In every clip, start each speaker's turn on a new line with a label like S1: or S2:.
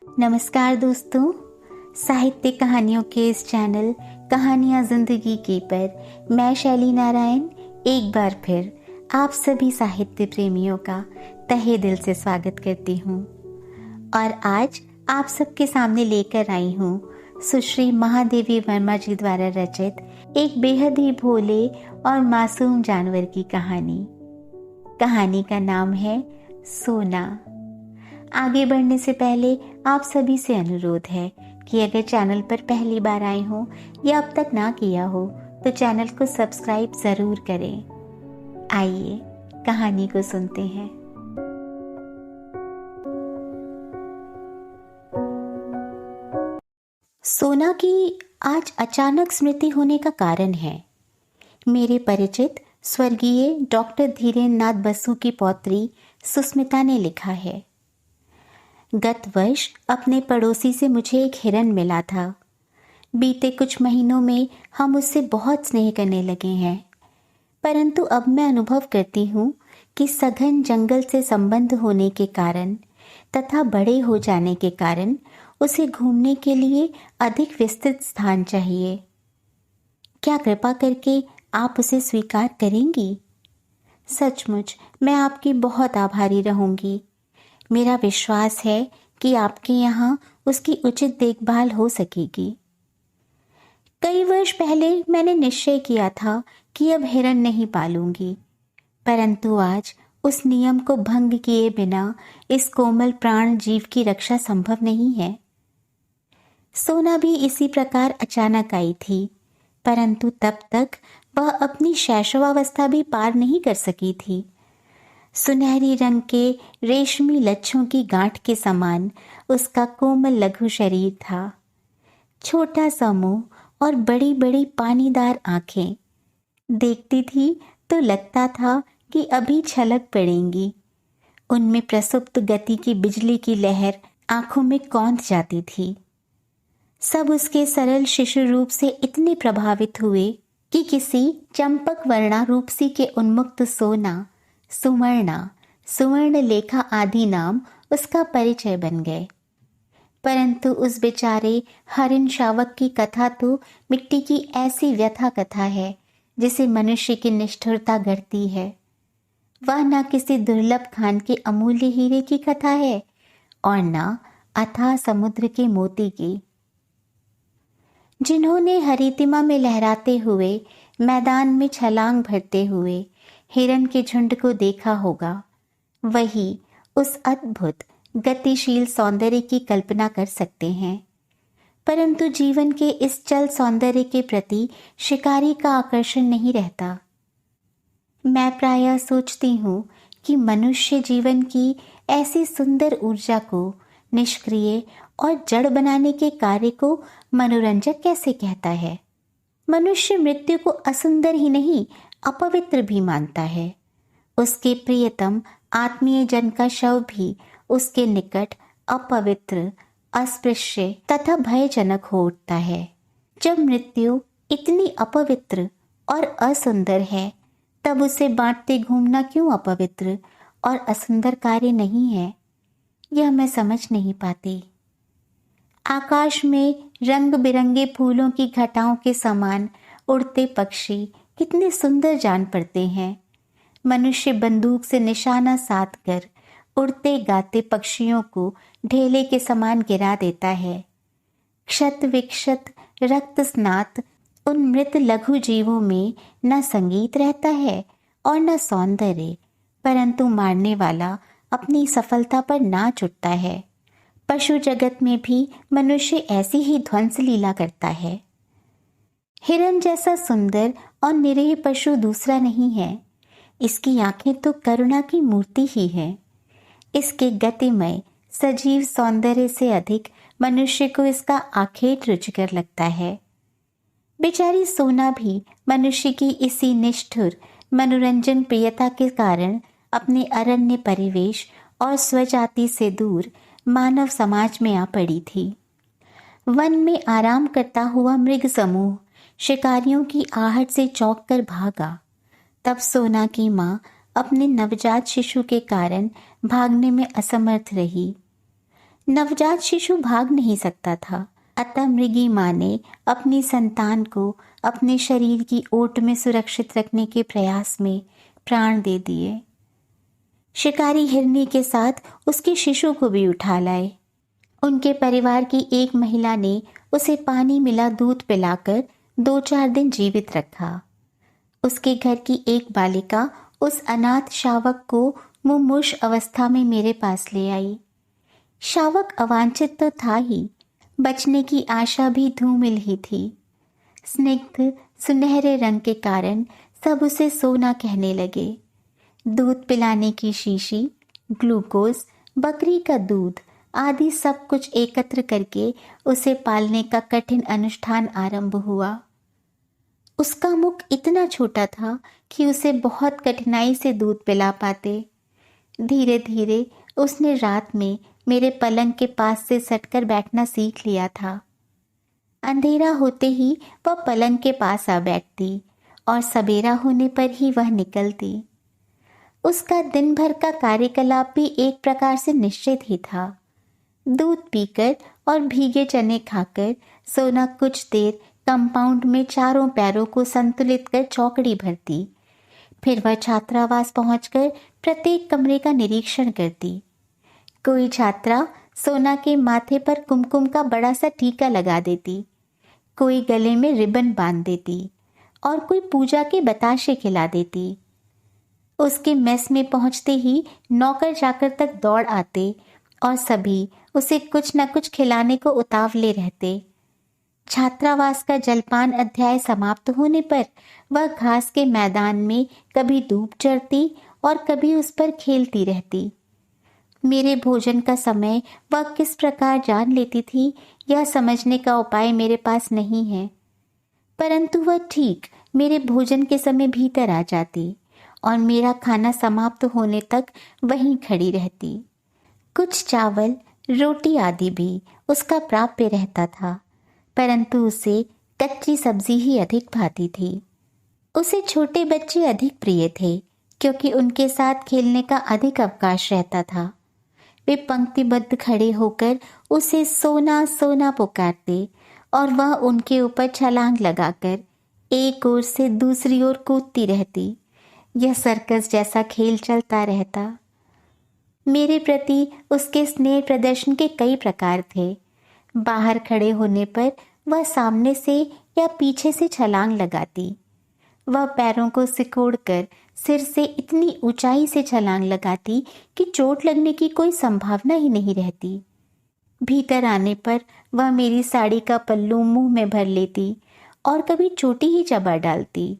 S1: नमस्कार दोस्तों, साहित्य कहानियों के इस चैनल कहानियाँ जिंदगी की पर मैं शैली नारायण एक बार फिर आप सभी साहित्य प्रेमियों का तहे दिल से स्वागत करती हूँ। और आज आप सबके सामने लेकर आई हूँ सुश्री महादेवी वर्मा जी द्वारा रचित एक बेहद ही भोले और मासूम जानवर की कहानी। कहानी का नाम है सोना। आगे बढ़ने से पहले आप सभी से अनुरोध है कि अगर चैनल पर पहली बार आए हो या अब तक ना किया हो तो चैनल को सब्सक्राइब जरूर करें। आइए कहानी को सुनते हैं। सोना की आज अचानक स्मृति होने का कारण है मेरे परिचित स्वर्गीय डॉक्टर धीरेन्द्र नाथ बसु की पौत्री सुस्मिता ने लिखा है। गत वर्ष अपने पड़ोसी से मुझे एक हिरन मिला था। बीते कुछ महीनों में हम उससे बहुत स्नेह करने लगे हैं, परंतु अब मैं अनुभव करती हूँ कि सघन जंगल से संबंध होने के कारण तथा बड़े हो जाने के कारण उसे घूमने के लिए अधिक विस्तृत स्थान चाहिए। क्या कृपा करके आप उसे स्वीकार करेंगी? सचमुच मैं आपकी बहुत आभारी रहूंगी। मेरा विश्वास है कि आपके यहाँ उसकी उचित देखभाल हो सकेगी। कई वर्ष पहले मैंने निश्चय किया था कि अब हिरन नहीं पालूंगी, परंतु आज उस नियम को भंग किए बिना इस कोमल प्राण जीव की रक्षा संभव नहीं है। सोना भी इसी प्रकार अचानक आई थी, परंतु तब तक वह अपनी शैशवावस्था भी पार नहीं कर सकी थी। सुनहरी रंग के रेशमी लच्छों की गांठ के समान उसका कोमल लघु शरीर था। छोटा सा मुंह और बड़ी बड़ी पानीदार आंखें। देखती थी तो लगता था कि अभी छलक पड़ेंगी। उनमें प्रसुप्त गति की बिजली की लहर आंखों में कौंध जाती थी। सब उसके सरल शिशु रूप से इतने प्रभावित हुए कि किसी चंपक वर्णा रूपसी के उन्मुक्त सोना, सुवर्णा, सुवर्ण लेखा आदि नाम उसका परिचय बन गए। परंतु उस बेचारे हरिण शावक की कथा तो मिट्टी की ऐसी व्यथा कथा है जिसे मनुष्य की निष्ठुरता गढ़ती है। वह न किसी दुर्लभ खान के अमूल्य हीरे की कथा है और न अथाह समुद्र के मोती की। जिन्होंने हरितिमा में लहराते हुए मैदान में छलांग भरते हुए हिरन के झुंड को देखा होगा, वही उस अद्भुत गतिशील सौंदर्य की कल्पना कर सकते हैं। परंतु जीवन के इस चल सौंदर्य के प्रति शिकारी का आकर्षण नहीं रहता। मैं प्रायः सोचती हूँ कि मनुष्य जीवन की ऐसी सुंदर ऊर्जा को निष्क्रिय और जड़ बनाने के कार्य को मनोरंजक कैसे कहता है। मनुष्य मृत्यु को असुंदर ही नहीं अपवित्र भी मानता है। उसके प्रियतम आत्मीय जन का शव भी उसके निकट अपवित्र, अस्पृश्य तथा भयजनक हो उठता है। जब मृत्यु इतनी अपवित्र और असुंदर है, तब उसे बांटते घूमना क्यों अपवित्र और असुंदर कार्य नहीं है, यह मैं समझ नहीं पाती। आकाश में रंग बिरंगे फूलों की घटाओं के समान उड़ते पक्षी कितने सुंदर जान पड़ते हैं। मनुष्य बंदूक से निशाना साध कर उड़ते गाते पक्षियों को ढेले के समान गिरा देता है। क्षत विक्षत रक्त स्नात उन मृत लघु जीवों में न संगीत रहता है और न सौंदर्य, परंतु मारने वाला अपनी सफलता पर नाच उठता है। पशु जगत में भी मनुष्य ऐसी ही ध्वंस लीला करता है। हिरन जैसा सुंदर और निरीह पशु दूसरा नहीं है। इसकी आंखें तो करुणा की मूर्ति ही है। इसके गतिमय सजीव सौंदर्य से अधिक मनुष्य को इसका आखेट रुचिकर लगता है। बेचारी सोना भी मनुष्य की इसी निष्ठुर मनोरंजन प्रियता के कारण अपने अरण्य परिवेश और स्वजाति से दूर मानव समाज में आ पड़ी थी। वन में आराम करता हुआ मृग समूह शिकारियों की आहट से चौंक कर भागा। तब सोना की माँ अपने नवजात शिशु के कारण भागने में असमर्थ रही। नवजात शिशु भाग नहीं सकता था, अतः मृगी माँ ने अपनी संतान को अपने शरीर की ओट में सुरक्षित रखने के प्रयास में प्राण दे दिए। शिकारी हिरनी के साथ उसके शिशु को भी उठा लाए। उनके परिवार की एक महिला ने उसे पानी मिला दूध पिलाकर 2-4 दिन जीवित रखा। उसके घर की एक बालिका उस अनाथ शावक को मुमूर्ष अवस्था में मेरे पास ले आई। शावक अवांछित तो था ही, बचने की आशा भी धूमिल ही थी। स्निग्ध सुनहरे रंग के कारण सब उसे सोना कहने लगे। दूध पिलाने की शीशी, ग्लूकोज, बकरी का दूध आदि सब कुछ एकत्र करके उसे पालने का कठिन अनुष्ठान आरंभ हुआ। उसका मुख इतना छोटा था कि उसे बहुत कठिनाई से दूध पिला पाते। धीरे धीरे उसने रात में मेरे पलंग के पास से सटकर बैठना सीख लिया था। अंधेरा होते ही वह पलंग के पास आ बैठती और सवेरा होने पर ही वह निकलती। उसका दिन भर का कार्यकलाप भी एक प्रकार से निश्चित ही था। दूध पीकर और भीगे चने खाकर सोना कुछ देर कंपाउंड में चारों पैरों को संतुलित कर चौकड़ी भरती। फिर वह छात्रावास पहुंचकर प्रत्येक कमरे का निरीक्षण करती। कोई छात्रा सोना के माथे पर कुमकुम का बड़ा सा टीका लगा देती, कोई गले में रिबन बांध देती और कोई पूजा के बताशे खिला देती। उसके मेस में पहुंचते ही नौकर चाकर तक दौड़ आते और सभी उसे कुछ न कुछ खिलाने को उतावले रहते। छात्रावास का जलपान अध्याय समाप्त होने पर वह घास के मैदान में कभी धूप चढ़ती और कभी उस पर खेलती रहती। मेरे भोजन का समय वह किस प्रकार जान लेती थी, यह समझने का उपाय मेरे पास नहीं है, परंतु वह ठीक मेरे भोजन के समय भीतर आ जाती और मेरा खाना समाप्त होने तक वहीं खड़ी रहती। कुछ चावल, रोटी आदि भी उसका प्राप्य रहता था, परंतु उसे कच्ची सब्जी ही अधिक भाती थी। उसे छोटे बच्चे अधिक प्रिय थे क्योंकि उनके साथ खेलने का अधिक अवकाश रहता था। वे पंक्तिबद्ध खड़े होकर उसे सोना सोना पुकारते और वह उनके ऊपर छलांग लगाकर एक ओर से दूसरी ओर कूदती रहती। यह सर्कस जैसा खेल चलता रहता। मेरे प्रति उसके स्नेह प्रदर्शन के कई प्रकार थे। बाहर खड़े होने पर वह सामने से या पीछे से छलांग लगाती। वह पैरों को सिकोड़कर सिर से इतनी ऊंचाई से छलांग लगाती कि चोट लगने की कोई संभावना ही नहीं रहती। भीतर आने पर वह मेरी साड़ी का पल्लू मुंह में भर लेती और कभी चोटी ही चबा डालती।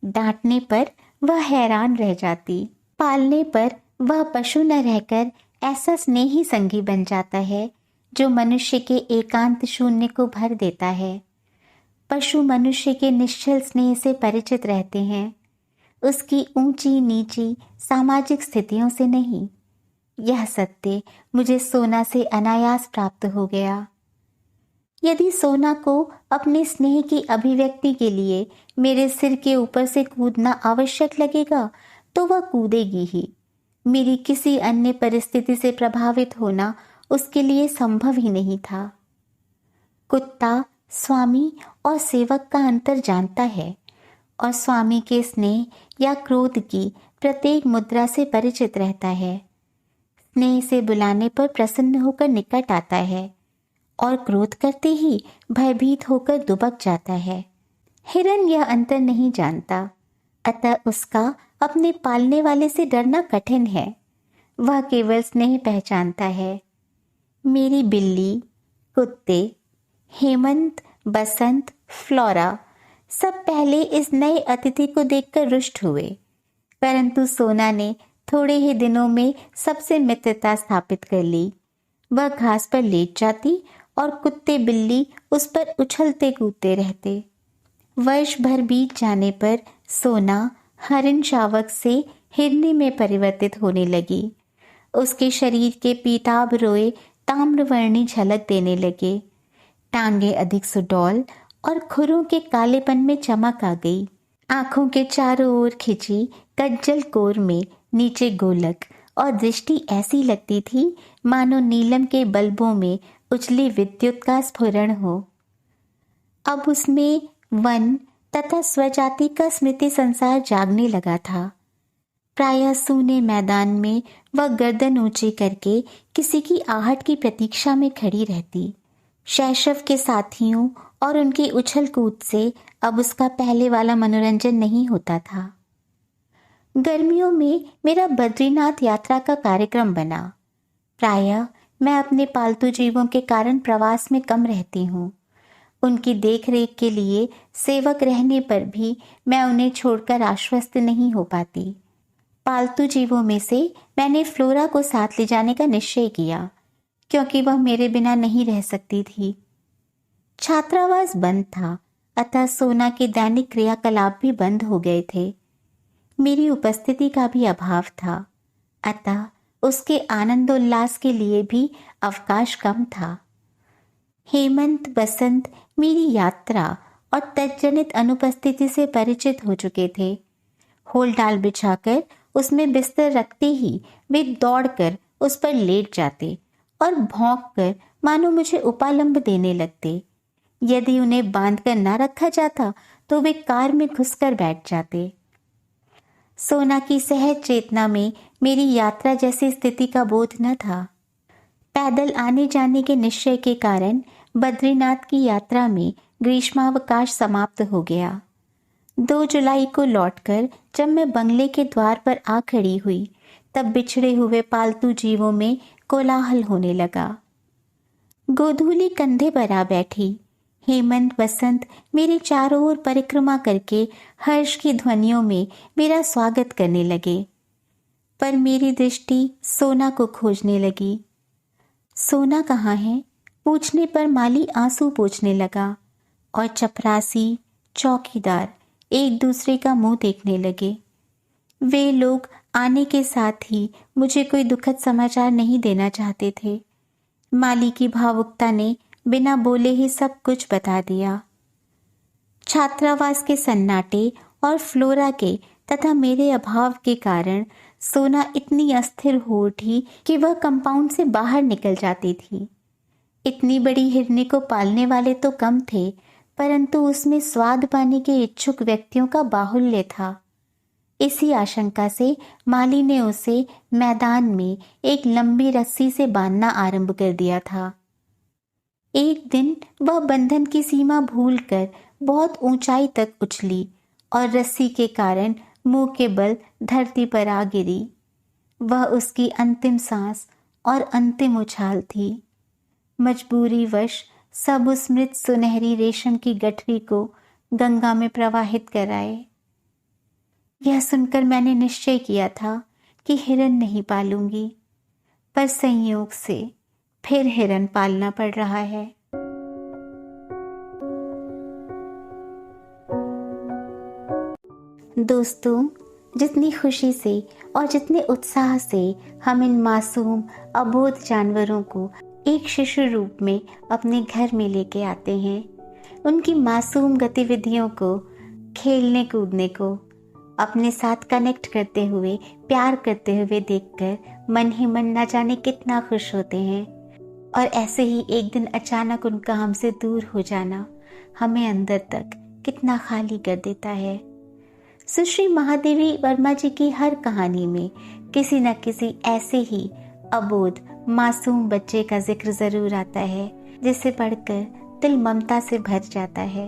S1: डांटने पर वह हैरान रह जाती। पालने पर वह पशु न रहकर ऐसा स्नेही संगी बन जाता है जो मनुष्य के एकांत शून्य को भर देता है। पशु मनुष्य के निश्चल स्नेह से परिचित रहते हैं, उसकी ऊंची नीची सामाजिक स्थितियों से नहीं। यह सत्य मुझे सोना से अनायास प्राप्त हो गया। यदि सोना को अपने स्नेह की अभिव्यक्ति के लिए मेरे सिर के ऊपर से कूदना आवश्यक लगेगा तो वह कूदेगी ही। मेरी किसी अन्य परिस्थिति से प्रभावित होना उसके लिए संभव ही नहीं था। कुत्ता स्वामी और सेवक का अंतर जानता है और स्वामी के स्नेह या क्रोध की प्रत्येक मुद्रा से परिचित रहता है। स्नेह से बुलाने पर प्रसन्न होकर निकट आता है और क्रोध करते ही भयभीत होकर दुबक जाता है। हिरन यह अंतर नहीं जानता, अतः उसका अपने पालने वाले से डरना कठिन है। वह केवल स्नेह पहचानता है। मेरी बिल्ली, कुत्ते, हेमंत, बसंत, फ्लोरा सब पहले इस नए अतिथि को देखकर रुष्ट हुए, परंतु सोना ने थोड़े ही दिनों में सबसे मित्रता स्थापित कर ली। वह घास पर लेट जाती और कुत्ते बिल्ली उस पर उछलते कूदते रहते। वर्ष भर बीत जाने पर सोना हरिण शावक से हिरनी में परिवर्तित होने लगी। उसके शरीर के पीताभ रोए ताम्रवर्णी झलक देने लगे। टांगे अधिक सुडौल और खुरों के कालेपन में चमक आ गई। आंखों के चारों ओर खिंची कज्जल कोर में नीचे गोलक और दृष्टि ऐसी लगती थी मानो नीलम के बल्बों में उजली विद्युत का स्फुरण हो। अब उसमें वन तथा स्वजाति का स्मृति संसार जागने लगा था। प्रायः सूने मैदान में वह गर्दन ऊंची करके किसी की आहट की प्रतीक्षा में खड़ी रहती। शैशव के साथियों और उनकी उछल कूद से अब उसका पहले वाला मनोरंजन नहीं होता था। गर्मियों में मेरा बद्रीनाथ यात्रा का कार्यक्रम बना। प्रायः मैं अपने पालतू जीवों के कारण प्रवास में कम रहती हूँ। उनकी देखरेख के लिए सेवक रहने पर भी मैं उन्हें छोड़कर आश्वस्त नहीं हो पाती। पालतू जीवों में से मैंने फ्लोरा को साथ ले जाने का निश्चय किया, क्योंकि वह मेरे बिना नहीं रह सकती थी। छात्रावास बंद था, अतः सोना के दैनिक क्रियाकलाप भी बंद हो गए थे। मेरी उपस्थिति का भी अभाव था, अतः उसके आनंदोल्लास के लिए भी अवकाश कम था। हेमंत, बसंत मेरी यात्रा और तज्जनित अनुपस्थिति से परिचित हो चुके थे। होल डाल बिछाकर उसमें बिस्तर रखते ही वे दौड़कर उस पर लेट जाते और भौंककर मानो मुझे उपालंब देने लगते। यदि उन्हें बांधकर न रखा जाता तो वे कार में घुसकर बैठ जाते। सोना की सहज चेतना में मेरी यात्रा जैसी स्थिति का बोध न था। पैदल आने जाने के निश्चय के कारण बद्रीनाथ की यात्रा में ग्रीष्मावकाश समाप्त हो गया। 2 जुलाई को लौटकर जब मैं बंगले के द्वार पर आ खड़ी हुई, तब बिछड़े हुए पालतू जीवों में कोलाहल होने लगा। गोधूली कंधे पर आ बैठी। हेमंत, बसंत मेरे चारों ओर परिक्रमा करके हर्ष की ध्वनियों में मेरा स्वागत करने लगे, पर मेरी दृष्टि सोना को खोजने लगी। सोना कहाँ है? पूछने पर माली आंसू पोंछने लगा और चपरासी, चौकीदार एक दूसरे का मुंह देखने लगे। वे लोग आने के साथ ही मुझे कोई दुखद समाचार नहीं देना चाहते थे। माली की भावुकता ने बिना बोले ही सब कुछ बता दिया। छात्रावास के सन्नाटे और फ्लोरा के तथा मेरे अभाव के कारण सोना इतनी अस्थिर हो उठी कि वह कंपाउंड से बाहर निकल जाती थी। इतनी बड़ी हिरनी को पालने वाले तो कम थे, परंतु उसमें स्वाद पाने के इच्छुक व्यक्तियों का बाहुल्य था। इसी आशंका से माली ने उसे मैदान में एक लंबी रस्सी से बांधना आरंभ कर दिया था। एक दिन वह बंधन की सीमा भूलकर बहुत ऊंचाई तक उछली और रस्सी के कारण मुंह के बल धरती पर आ गिरी। वह उसकी अंतिम सांस और अंतिम उछाल थी। मजबूरीवश सब उस मृत सुनहरी रेशम की गठरी को गंगा में प्रवाहित कराए। यह सुनकर मैंने निश्चय किया था कि हिरन नहीं पालूंगी, पर संयोग से फिर हिरन पालना पड़ रहा है। दोस्तों, जितनी खुशी से और जितने उत्साह से हम इन मासूम अबोध जानवरों को एक शिशु रूप में अपने घर में लेके आते हैं, उनकी मासूम गतिविधियों को, खेलने कूदने को अपने साथ कनेक्ट करते हुए, प्यार करते हुए देखकर मन ही मन ना जाने कितना खुश होते हैं। और ऐसे ही एक दिन अचानक उनका हमसे दूर हो जाना हमें अंदर तक कितना खाली कर देता है। सुश्री महादेवी वर्मा जी की हर कहानी में किसी न किसी ऐसे ही अबोध मासूम बच्चे का जिक्र जरूर आता है, जिसे पढ़कर दिल ममता से भर जाता है।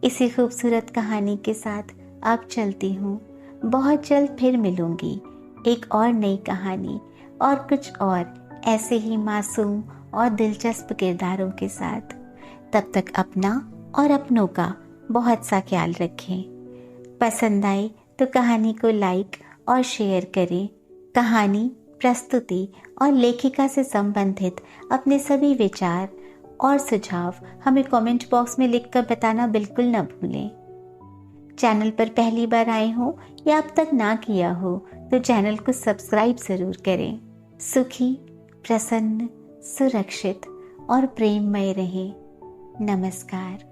S1: इसी खूबसूरत कहानी के साथ अब चलती हूँ। बहुत जल्द फिर मिलूंगी एक और नई कहानी और कुछ और ऐसे ही मासूम और दिलचस्प किरदारों के साथ। तब तक अपना और अपनों का बहुत सा ख्याल रखें। पसंद आए तो कहानी को लाइक और शेयर करें। कहानी, प्रस्तुति और लेखिका से संबंधित अपने सभी विचार और सुझाव हमें कमेंट बॉक्स में लिखकर बताना बिल्कुल न भूलें। चैनल पर पहली बार आए हो या अब तक ना किया हो तो चैनल को सब्सक्राइब जरूर करें। सुखी, प्रसन्न, सुरक्षित और प्रेममय रहें। नमस्कार।